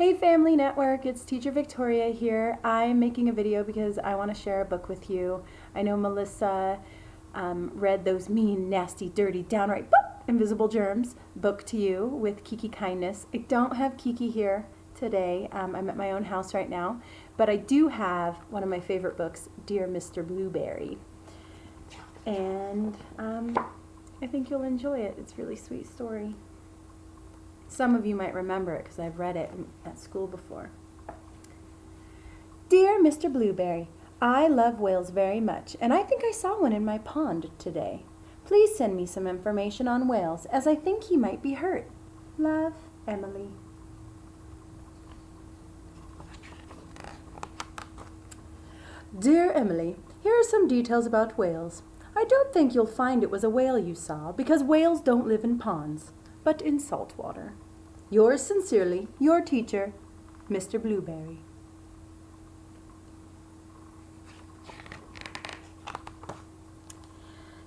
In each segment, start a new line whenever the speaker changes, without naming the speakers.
Hey Family Network, it's Teacher Victoria here. I'm making a video because I want to share a book with you. I know Melissa read those mean, nasty, dirty, downright invisible germs book to you with Kiki Kindness. I don't have Kiki here today. I'm at my own house right now, but I do have one of my favorite books, Dear Mr. Blueberry. And I think you'll enjoy it. It's a really sweet story. Some of you might remember it because I've read it at school before. Dear Mr. Blueberry, I love whales very much, and I think I saw one in my pond today. Please send me some information on whales, as I think he might be hurt. Love, Emily. Dear Emily, here are some details about whales. I don't think you'll find it was a whale you saw, because whales don't live in ponds, but in salt water. Yours sincerely, your teacher, Mr. Blueberry.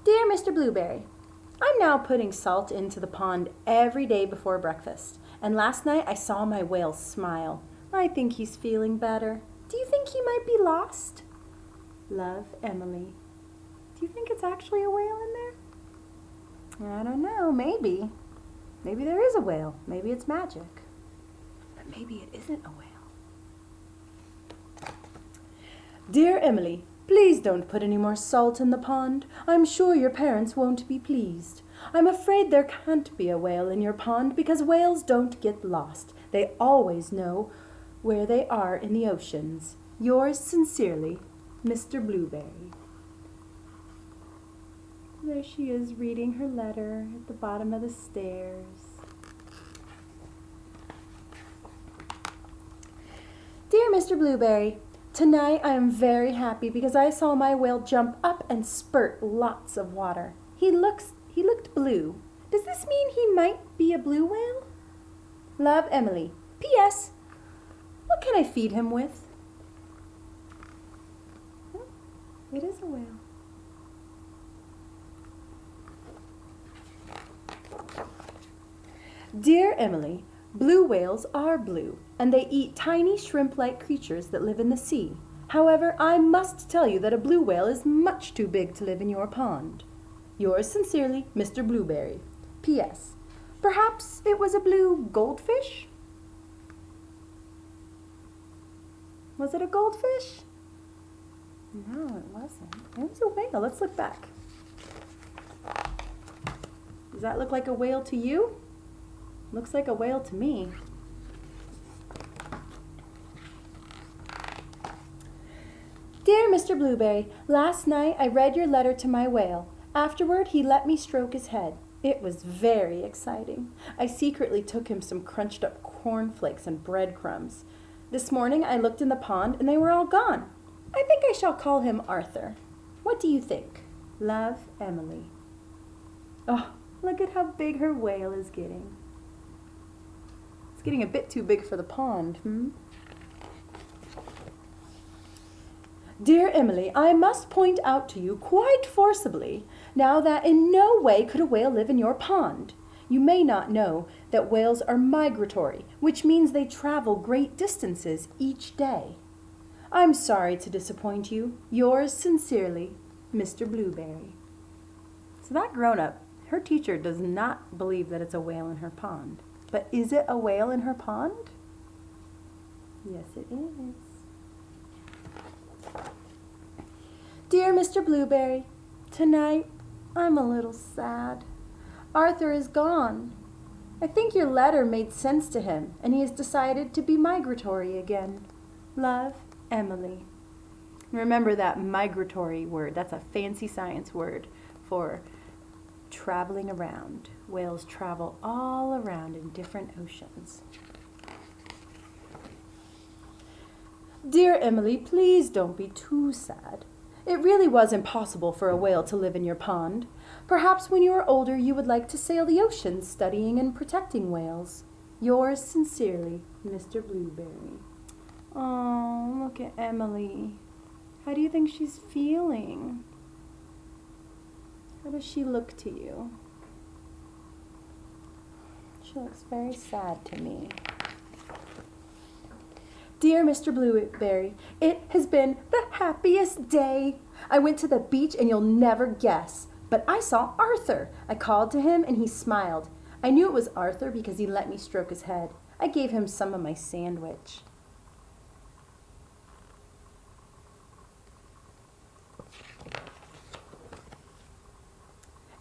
Dear Mr. Blueberry, I'm now putting salt into the pond every day before breakfast, and last night I saw my whale smile. I think he's feeling better. Do you think he might be lost? Love, Emily. Do you think it's actually a whale in there? I don't know, maybe. Maybe there is a whale. Maybe it's magic. But maybe it isn't a whale. Dear Emily, please don't put any more salt in the pond. I'm sure your parents won't be pleased. I'm afraid there can't be a whale in your pond because whales don't get lost. They always know where they are in the oceans. Yours sincerely, Mr. Blueberry. There she is reading her letter at the bottom of the stairs. Dear Mr. Blueberry, tonight I am very happy because I saw my whale jump up and spurt lots of water. He looked blue. Does this mean he might be a blue whale? Love, Emily. P.S. What can I feed him with? It is a whale. Dear Emily, blue whales are blue, and they eat tiny shrimp-like creatures that live in the sea. However, I must tell you that a blue whale is much too big to live in your pond. Yours sincerely, Mr. Blueberry. P.S. Perhaps it was a blue goldfish? Was it a goldfish? No, it wasn't. It was a whale. Let's look back. Does that look like a whale to you? Looks like a whale to me. Dear Mr. Blueberry, last night I read your letter to my whale. Afterward, he let me stroke his head. It was very exciting. I secretly took him some crunched up cornflakes and breadcrumbs. This morning I looked in the pond and they were all gone. I think I shall call him Arthur. What do you think? Love, Emily. Oh, look at how big her whale is getting. It's getting a bit too big for the pond, Dear Emily, I must point out to you quite forcibly now that in no way could a whale live in your pond. You may not know that whales are migratory, which means they travel great distances each day. I'm sorry to disappoint you. Yours sincerely, Mr. Blueberry. So that grown-up, her teacher does not believe that it's a whale in her pond. But is it a whale in her pond? Yes, it is. Dear Mr. Blueberry, tonight I'm a little sad. Arthur is gone. I think your letter made sense to him, and he has decided to be migratory again. Love, Emily. Remember that migratory word. That's a fancy science word for traveling around. Whales travel all around in different oceans. Dear Emily, please don't be too sad. It really was impossible for a whale to live in your pond. Perhaps when you are older you would like to sail the oceans studying and protecting whales. Yours sincerely, Mr. Blueberry. Oh, look at Emily. How do you think she's feeling? How does she look to you? She looks very sad to me. Dear Mr. Blueberry, it has been the happiest day. I went to the beach and you'll never guess. But I saw Arthur. I called to him and he smiled. I knew it was Arthur because he let me stroke his head. I gave him some of my sandwich.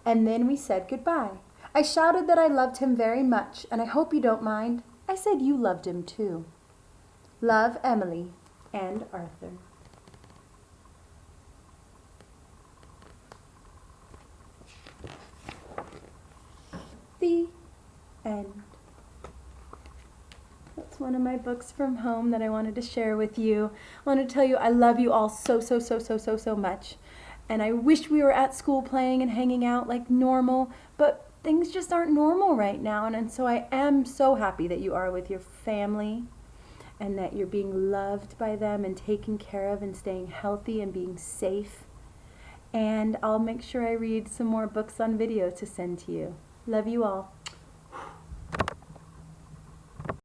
And then we said goodbye. I shouted that I loved him very much, and I hope you don't mind. I said you loved him too. Love, Emily and Arthur. The end. That's one of my books from home that I wanted to share with you. I want to tell you I love you all so much. And I wish we were at school playing and hanging out like normal, but things just aren't normal right now. And so I am so happy that you are with your family and that you're being loved by them and taken care of and staying healthy and being safe. And I'll make sure I read some more books on video to send to you. Love you all.